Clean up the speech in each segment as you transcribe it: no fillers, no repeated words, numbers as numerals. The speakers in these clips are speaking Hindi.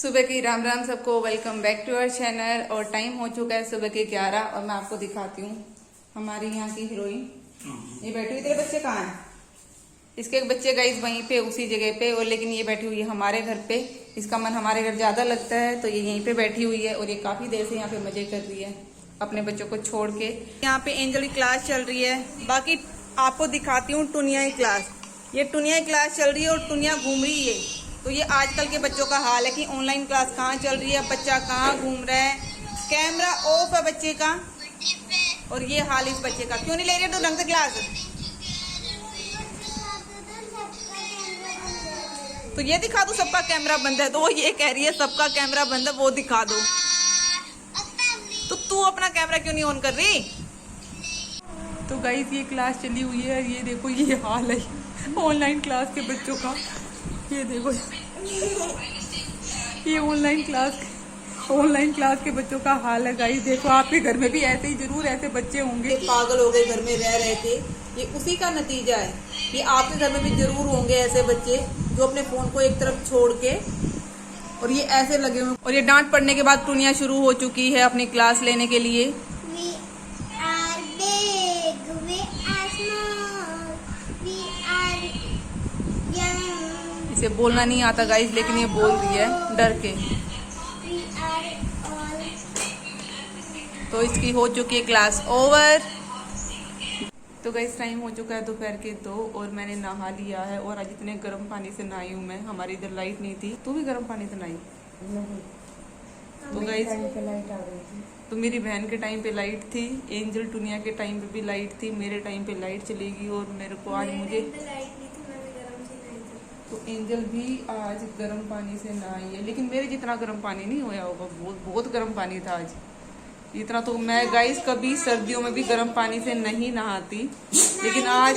सुबह की राम राम सबको, welcome back to our channel. और टाइम हो चुका है सुबह के 11 और मैं आपको दिखाती हूँ हमारी यहाँ की हीरोइन। ये बैठी हुई, तेरे बच्चे कहाँ हैं? इसके एक बच्चे गाइस वहीं पे उसी जगह पे, और लेकिन ये बैठी हुई है हमारे घर पे। इसका मन हमारे घर ज्यादा लगता है तो ये यहीं पे बैठी हुई है और ये काफी देर से यहाँ पे मजे कर रही है अपने बच्चों को छोड़ के। यहाँ पे एंजल की क्लास चल रही है। बाकी आपको दिखाती हूँ टुनिया की क्लास। ये टुनिया की क्लास चल रही है और टुनिया घूम रही है। तो ये आजकल के बच्चों का हाल है कि ऑनलाइन क्लास कहाँ चल रही है, बच्चा कहाँ घूम रहा है, कैमरा ऑफ है बच्चे का, और ये हाल इस बच्चे का। क्यों नहीं ले रहे तो ढंग से क्लास? तो ये दिखा दो सबका कैमरा बंद है, तो वो ये कह रही है सबका कैमरा बंद है, वो दिखा दो। तो तू अपना कैमरा क्यों नहीं ऑन कर रही? तो गाइस ये क्लास चली हुई है, ये देखो ये हाल है ऑनलाइन क्लास के बच्चों का। ये देखो ये ऑनलाइन क्लास के बच्चों का हाल है गाइस। देखो आपके घर में भी ऐसे ही जरूर ऐसे बच्चे होंगे, पागल हो गए घर में रह रह के। ये उसी का नतीजा है कि आपके घर में भी जरूर होंगे ऐसे बच्चे जो अपने फोन को एक तरफ छोड़ के और ये ऐसे लगे हुए। और ये डांट पड़ने के बाद टुनिया शुरू हो चुकी है अपनी क्लास लेने के लिए। इसे बोलना नहीं आता गाइस, लेकिन ये बोल रही है डर के। तो इसकी हो चुकी है क्लास ओवर। तो गाइस टाइम हो चुका है दोपहर के 2 और मैंने नहा लिया है। और आज इतने गर्म पानी से नहाई हूँ मैं। हमारी इधर लाइट नहीं थी, तू भी गर्म पानी से नहाई? तो गाइस लाइट आ गई थी। तो मेरी बहन के टाइम पे लाइट थी, एंजल टुनिया के टाइम पे भी लाइट थी, मेरे टाइम पे लाइट चलेगी। और मेरे को आज मुझे तो एंजल भी आज गर्म पानी से नहाई है, लेकिन मेरे जितना गर्म पानी नहीं होया होगा। बहुत गर्म पानी था आज। इतना तो मैं गाइस कभी सर्दियों में भी गर्म पानी से नहीं नहाती, लेकिन आज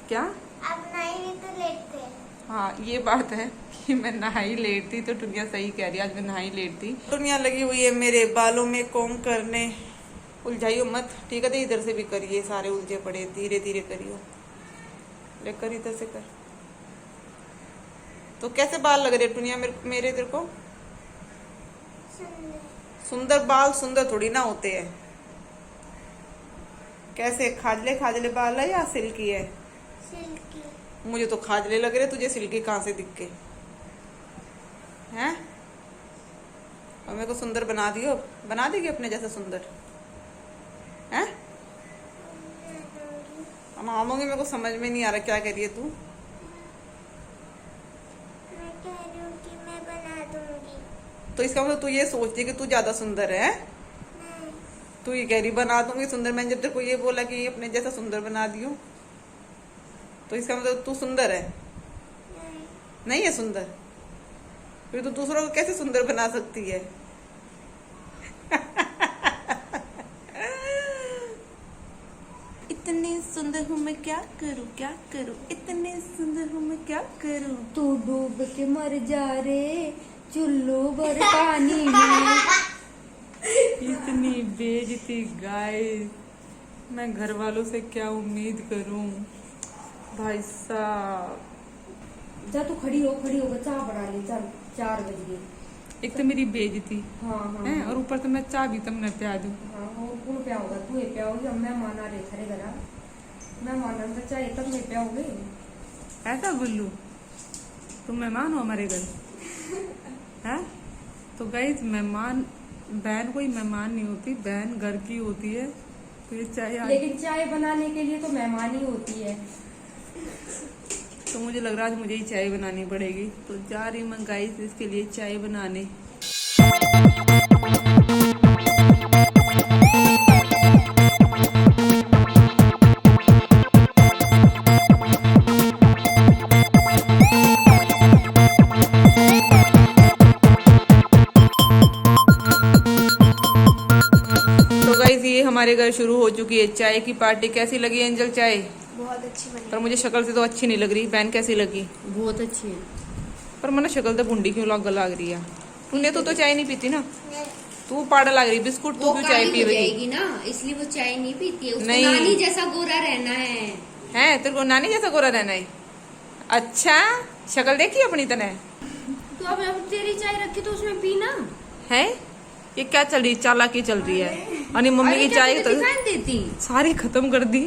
क्या अब नहीं तो लेट थे। हाँ ये बात है कि मैं नहाई लेट थी। तो टुनिया सही कह रही है, आज मैं नहाई लेट थी। टुनिया लगी हुई है मेरे बालों में कोम करने। उलझाइयो मत, ठीक है? इधर से भी करिए, सारे उलझे पड़े, धीरे धीरे करियो। लेकर इधर से कर। तो कैसे बाल लग रहे टुनिया मेरे तेरे को? सुंदर बाल सुंदर थोड़ी ना होते हैं। कैसे खाजले खाजले बाल है या सिल्की है? सिल्की। मुझे तो खाजले लग रहे, तुझे सिल्की कहाँ से दिख के हैं? और मेरे को सुंदर बना दियो, बना देगी अपने जैसा सुंदर हैं? बना दूंगी। मेरे को समझ में नहीं आ रहा क्या कह रही है तू। मैं कह रही हूँ कि मैं बना दूंगी। तो इसका मतलब तू ये सोचती है कि तू ज्यादा सुंदर है? नहीं। तू ये कह रही बना दूंगी सुंदर। मैंने जब तेरे को ये बोला कि अपने जैसा सुंदर बना दियो, तो इसका मतलब तू सुंदर है? नहीं। नहीं है सुंदर? फिर तू दूसरों को कैसे सुंदर बना सकती है? इतनी सुंदर हूँ मैं, क्या करूँ क्या करूँ, इतनी सुंदर हूँ मैं, क्या करूँ। तू डूब के मर जा रे चुल्लू भर पानी में। इतनी बेइज्जती गाइस, मैं घर वालों से क्या उम्मीद करूं भाई साहब। जा तू खड़ी हो चाय बना ले। चल 4 बज गए। एक तो मेरी बेइज्जती हाँ है और ऊपर से मैं चाय भी तुमने पिया दूं। हाँ और कौन पियाओगा? तू ही पियाओगी। अब मैं माना रे खरे घर मैं माना तो चाय तब नहीं पियाओगे। ऐसा गुल्लू, तुम मेहमान हो हमारे घर है? तो गाइस मेहमान, बहन कोई मेहमान नहीं होती, बहन घर की होती है। तो ये चाय लेकिन चाय बनाने के लिए तो मेहमान ही होती है। तो मुझे लग रहा है आज मुझे ही चाय बनानी पड़ेगी। तो जा रही मैं गाइस इसके लिए चाय बनाने। तो गाइस ये हमारे घर शुरू हो चुकी है चाय की पार्टी। कैसी लगी एंजल चाय? बहुत अच्छी बनी। पर मुझे शक्ल से तो अच्छी नहीं लग रही। बहन कैसी लगी? बहुत अच्छी है। पर मैंने शक्ल तो बुंडी क्यों लग रही है? तूने तो चाय नहीं पीती ना, तू पाड़ा लग रही। बिस्कुट तू क्यों चाय पी रही ना, इसलिए वो चाय नहीं पीती है। उसको नहीं। नानी जैसा गोरा रहना है। तेरे को नानी जैसा गोरा रहना है? अच्छा शक्ल देखी अपनी तने? तो अब तेरी चाय रखी तो उसमें पीना है। ये क्या चल रही, चालाकी चल रही है। और मम्मी की चाय तो देती सारी खत्म कर दी।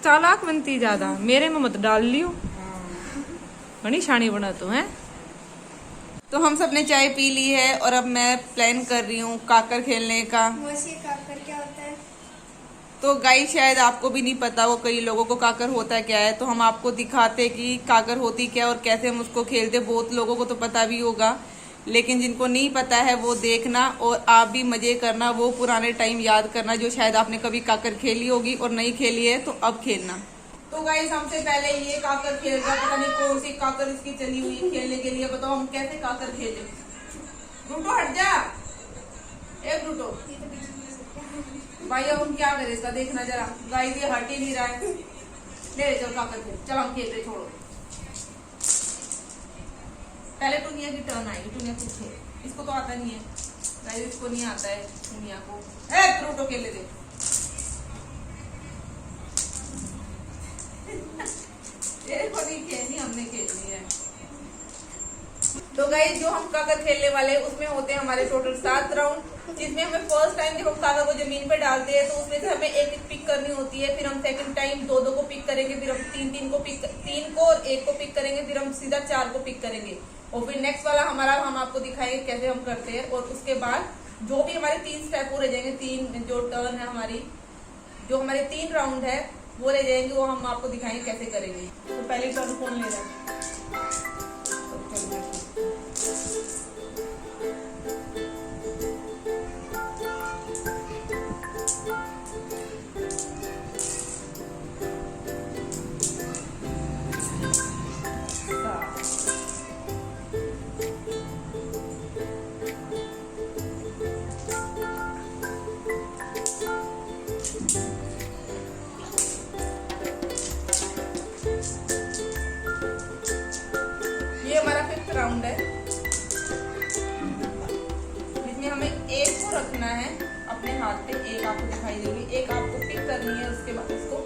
चालाक बनती ज्यादा, मेरे में मत डाल लियो, बड़ी शानी बना तो है। तो हम सब ने चाय पी ली है और अब मैं प्लान कर रही हूँ काकर खेलने का। काकर क्या होता है? तो गाइस शायद आपको भी नहीं पता, वो कई लोगों को काकर होता क्या है, तो हम आपको दिखाते कि काकर होती क्या और कैसे हम उसको खेलते। बहुत लोगों को तो पता भी होगा, लेकिन जिनको नहीं पता है वो देखना और आप भी मजे करना, वो पुराने टाइम याद करना जो शायद आपने कभी काकर खेली होगी और नहीं खेली है तो अब खेलना। तो गाइस हमसे पहले ये काकर खेल रहा, पता नहीं कौन सी काकर इसकी चली हुई है खेलने के लिए। बताओ हम कैसे काकर खेले। ब्रूटो हट जा, ए ब्रूटो भाई, अब हम क्या करें इसका, देखना जरा। गाइस ये हट ही नहीं रहा है। ले चल काकर खेल, चल हम खेलते, छोड़ो। पहले टुनिया की टर्न आएगी, टुनिया खुद खेल, इसको तो आता नहीं है गाइस, इसको नहीं आता है टुनिया को। ए ब्रूटो खेल ले दे। तेरे को नहीं खेलनी, हमने खेलनी है। तो गाइस जो हम काकर खेलने वाले हैं उसमें होते हैं हमारे टोटल 7 राउंड, जिसमें हमें फर्स्ट टाइम जब हम काकर को जमीन पे डालते हैं तो उसमें से हमें एक पिक करनी होती है। फिर हम सेकंड टाइम 2 को पिक करेंगे, फिर हम 3 को और 1 को पिक करेंगे, फिर हम सीधा 4 को पिक करेंगे। और फिर नेक्स्ट वाला हमारा हम आपको दिखाएंगे कैसे हम करते हैं। और उसके बाद जो भी हमारे 3 स्टेप पूरे जाएंगे, 3 जो टर्न है हमारी, जो हमारे 3 राउंड है वो ले जाएंगे, वो हम आपको दिखाएंगे कैसे करेंगे। तो पहले टर्न कौन ले रहा है? ये हमारा 5th राउंड है, जिसमें हमें 1 को रखना है अपने हाथ पे। 1 आपको दिखाई देगी, 1 आपको पिक करनी है, उसके बाद इसको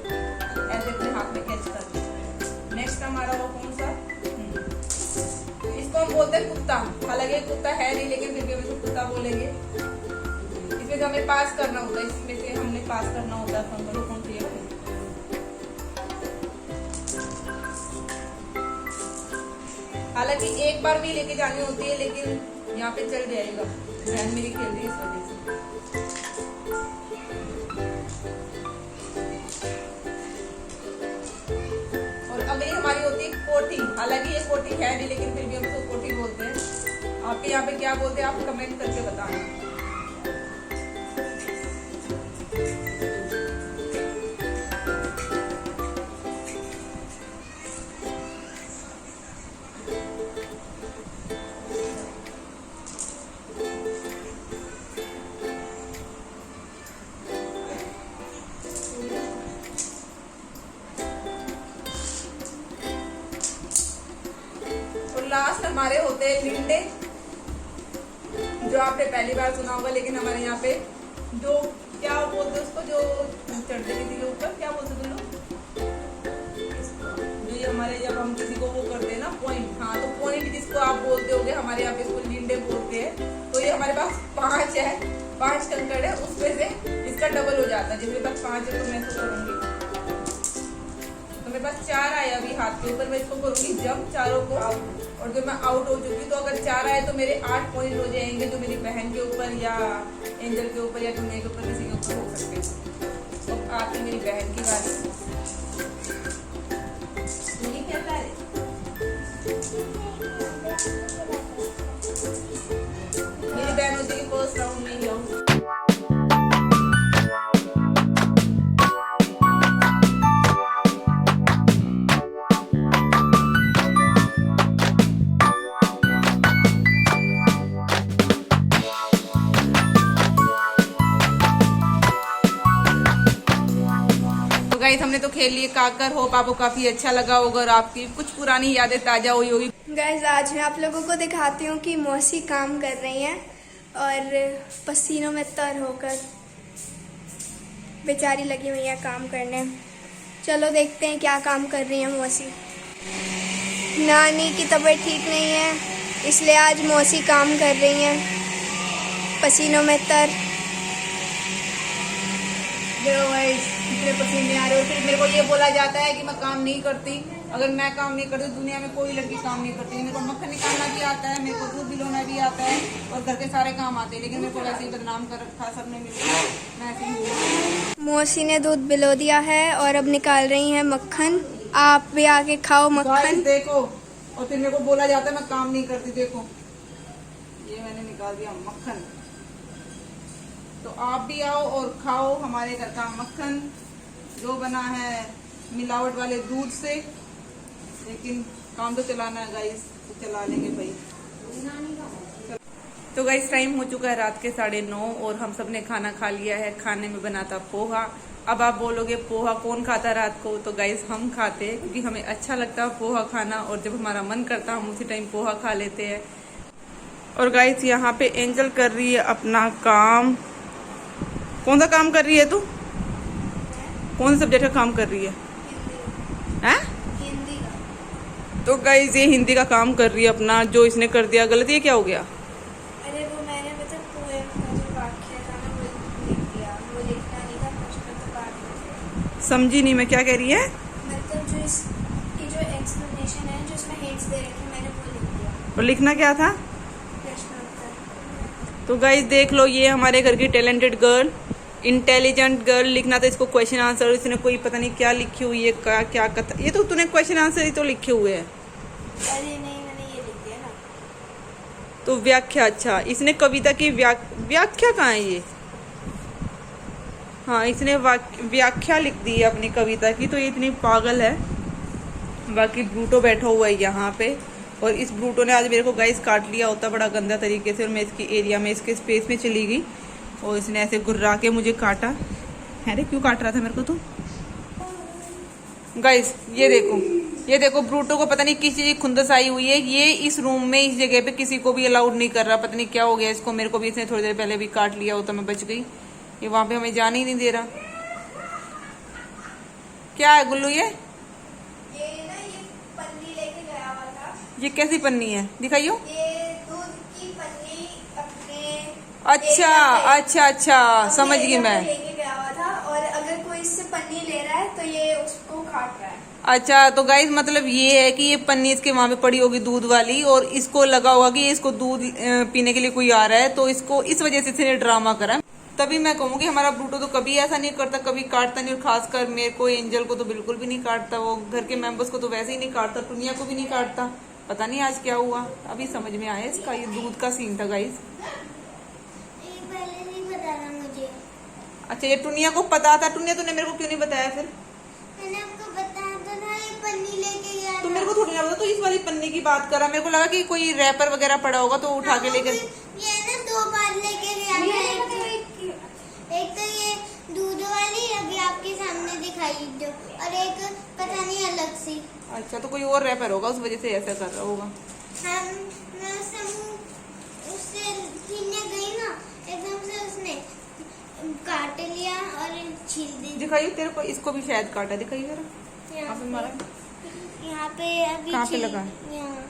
ऐसे अपने हाथ में कैच करना है। नेक्स्ट हमारा वो कौन सा, इसको हम बोलते हैं कुत्ता। हालांकि कुत्ता है नहीं, लेकिन फिर भी हम इसको कुत्ता बोलेंगे। इसमें से हमें पास करना होता है, इसमें से हमने पास करना होता है। कौन सी है? हालांकि एक बार भी लेके जानी होती है, लेकिन यहाँ पे चल जाएगा, बहन मेरी खेल रही है इस वजह से। और अगली हमारी होती है कोठी। हालांकि ये कोठी है नहीं, लेकिन फिर भी हम इसको कोठी बोलते हैं। आपके यहाँ पे क्या बोलते हैं आप कमेंट करके बताना। लास्ट हमारे होते हैं लिंडे, जो आपने पहली बार सुना होगा, लेकिन हमारे यहाँ पे जो क्या बोलते हैं उसको, जो चढ़ते किसी के ऊपर क्या बोलते हैं लोग, जो ये हमारे जब हम किसी को वो करते हैं ना पॉइंट, हाँ तो पॉइंट जिसको आप बोलते होगे, हमारे यहाँ पे इसको लिंडे बोलते हैं। तो ये हमारे पास 5 है, 5 कंकड़ है, उसमें से इसका डबल हो जाता है। जिसमें पास 5 है तो मैं इसको करूंगी, तो मेरे पास 4 आए अभी हाथ के ऊपर, मैं इसको करूंगी जब 4 को आउट। और जब मैं आउट हो चुकी तो अगर 4 आए तो मेरे 8 पॉइंट हो जाएंगे, जो मेरी बहन के ऊपर या एंजल के ऊपर या टुनिया के ऊपर किसी के ऊपर हो सकते हैं। तो आती मेरी बहन की बारी। खेलता है मेरी बहन होती है फर्स्ट राउंड में ही आउट। गाइस हमने तो खेल लिए काकर, होप आपको काफी अच्छा लगा होगा और आपकी कुछ पुरानी यादें ताजा हुई होगी। गाइस आज मैं आप लोगों को दिखाती हूँ कि मौसी काम कर रही हैं और पसीनों में तर होकर बेचारी लगी हुई है काम करने। चलो देखते हैं क्या काम कर रही है मौसी। नानी की तबीयत ठीक नहीं है इसलिए आज मौसी काम कर रही हैं पसीनों में तर। देखो गाइस इतने पसीने आ रहे हो, फिर मेरे को ये बोला जाता है कि मैं काम नहीं करती। अगर मैं काम नहीं करती दुनिया में कोई लड़की काम नहीं करती। मेरे को मक्खन निकालना भी आता है, मेरे को दूध दिलाना भी आता है और घर के सारे काम आते हैं, लेकिन मेरे को वैसे ही बदनाम कर रखा सबने मिलकर। मैं ऐसी हूँ। मौसी ने दूध बिलो दिया है और अब निकाल रही हैं मक्खन। आप भी आके खाओ गाइस मक्खन। देखो, और फिर मेरे को बोला जाता है मैं काम नहीं करती। देखो ये मैंने निकाल दिया मक्खन, तो आप भी आओ और खाओ हमारे घर का मक्खन जो बना है मिलावट वाले दूध से। लेकिन काम तो चलाना है गाइस, तो चला लेंगे भाई। तो गाइस टाइम हो चुका है रात के 9:30 और हम सब ने खाना खा लिया है। खाने में बना था पोहा। अब आप बोलोगे पोहा कौन खाता रात को, तो गाइस हम खाते हैं क्योंकि हमें अच्छा लगता है पोहा खाना, और जब हमारा मन करता है हम उसी टाइम पोहा खा लेते हैं। और गाइस यहाँ पे एंजल कर रही है अपना काम। कौन सा काम कर रही है तू? कौन सा सब्जेक्ट का काम कर रही है? हैं? हिंदी का। तो गाइस ये हिंदी का काम कर रही है अपना। जो इसने कर दिया गलत, ये क्या हो गया? अरे वो मैंने मतलब पोएम का जो वाक्य था ना वो लिख दिया, वो लिखना नहीं था, प्रश्न तो बाद में। समझी नहीं मैं, क्या कह रही है? मतलब जो इसकी जो एक्सप्लेनेशन है, जो इसमें हिंट्स दे रखे मैंने वो लिख दिया। और लिखना क्या था? प्रश्न उत्तर। तो गाइस देख लो, ये हमारे घर की टैलेंटेड गर्ल, इंटेलिजेंट गर्ल। लिखना था इसको क्वेश्चन आंसर, इसने कोई पता नहीं क्या लिखी हुई है, क्या कथा। ये तो तूने क्वेश्चन आंसर ही तो लिखे हुए हैं। अरे नहीं, मैंने ये लिख दिया ना। तो व्याख्या, अच्छा इसने कविता की व्याख्या कहाँ है ये? हाँ इसने व्याख्या लिख दी है अपनी कविता की। तो ये इतनी पागल है। बाकी ब्रूटो बैठा हुआ है यहाँ पे, और इस ब्रूटो ने आज मेरे को गाइस काट लिया होता बड़ा गंदा तरीके से, और मैं इसकी एरिया में इसके स्पेस में चली गई और इसने ऐसे गुर्रा के मुझे काटा। अरे क्यों काट रहा था मेरे को तू? गाइस ये देखो ब्रूटो को पता नहीं किस चीज की खुंदस आई हुई है। ये इस रूम में इस जगह पे किसी को भी अलाउड नहीं कर रहा। पता नहीं क्या हो गया इसको। मेरे को भी इसने थोड़ी देर पहले भी काट लिया होता, मैं बच गई। ये वहां पे हमें जाने ही नहीं दे रहा। क्या है गुल्लू ये ये ना ये पन्नी लेके गया हुआ था। ये कैसी पन्नी है? दिखाइयो। ये दूध की पन्नी अपने अच्छा अच्छा अच्छा, समझ गई मैं। लेके गया हुआ था, और अगर कोई इससे पन्नी ले रहा है तो ये उसको काट रहा है। अच्छा तो गाइस मतलब ये है कि ये पन्नी इसके वहां पे पड़ी होगी दूध वाली, और इसको लगा होगा कि इसको दूध पीने के लिए कोई आ रहा है, तो इसको इस वजह से इसने ड्रामा करा। तभी मैं कहूँगी हमारा ब्रूटो तो कभी ऐसा नहीं करता, कभी काटता नहीं। और खासकर मेरे को, एंजल को तो बिल्कुल भी नहीं काटता। वो घर के मेंबर्स को तो वैसे ही नहीं काटता, टुनिया को भी नहीं काटता। पता नहीं आज क्या हुआ, अभी समझ में आया इसका। ये दूध का सीन था गाइस। पहले नहीं बताना मुझे। अच्छा ये टुनिया को पता था। टुनिया तूने मेरे को क्यों नहीं बताया फिर? मैंने आपको बताया तो था ये पन्नी लेके गया तो था। मेरे को थोड़ी ना पता। तो इस वाली पन्नी की बात करा, मेरे को लगा कि कोई रैपर वगैरह पड़ा होगा तो उठा के लेकर। ये ना 2 बार लेके गया था। एक तो ये दूध वाली अभी आपके सामने दिखाई जो, और एक पता नहीं अलग सी। अच्छा तो कोई और रैपर होगा, उस वजह से ऐसा कर रहा होगा। उससे छीनने गई ना, एकदम से उसने काट लिया और छील दी। दिखाइए तेरे को, इसको भी शायद काटा। दिखाइए जरा। यहाँ पे अभी कहाँ पे लगा? यहाँ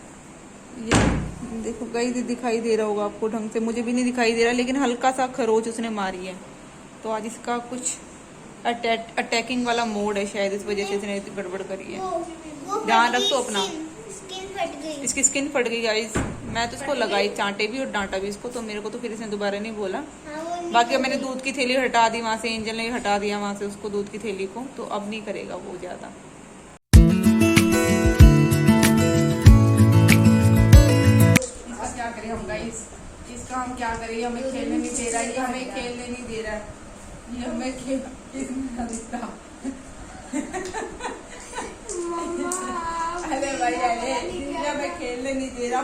ये देखो गाइस, दिखाई दे रहा होगा आपको ढंग से, मुझे भी नहीं दिखाई दे रहा, लेकिन हल्का सा खरोच उसने मारी है। तो आज इसका कुछ अटैकिंग वाला मोड है शायद, इस वजह से इसने गड़बड़ करी है। वो ध्यान रख तो अपना। स्किन फट गई। इसकी स्किन फट गई गाइस। मैं तो इसको लगाई चांटे भी और डांटा भी इसको, तो मेरे को तो फिर इसने दोबारा नहीं बोला। हाँ, वो बाकी अब मैंने दूध की थैली हटा दी वहां से, एंजल ने हटा दिया वहां से उसको, दूध की थैली को, तो अब नहीं करेगा वो ज्यादा। इसका क्या करें हम गाइस, इसका हम क्या करें? हमें खेलने नहीं दे रहा है, ये हमें खेलने नहीं दे रहा है, ये हमें अरे भाई अरे, ये हमें खेलने नहीं दे रहा।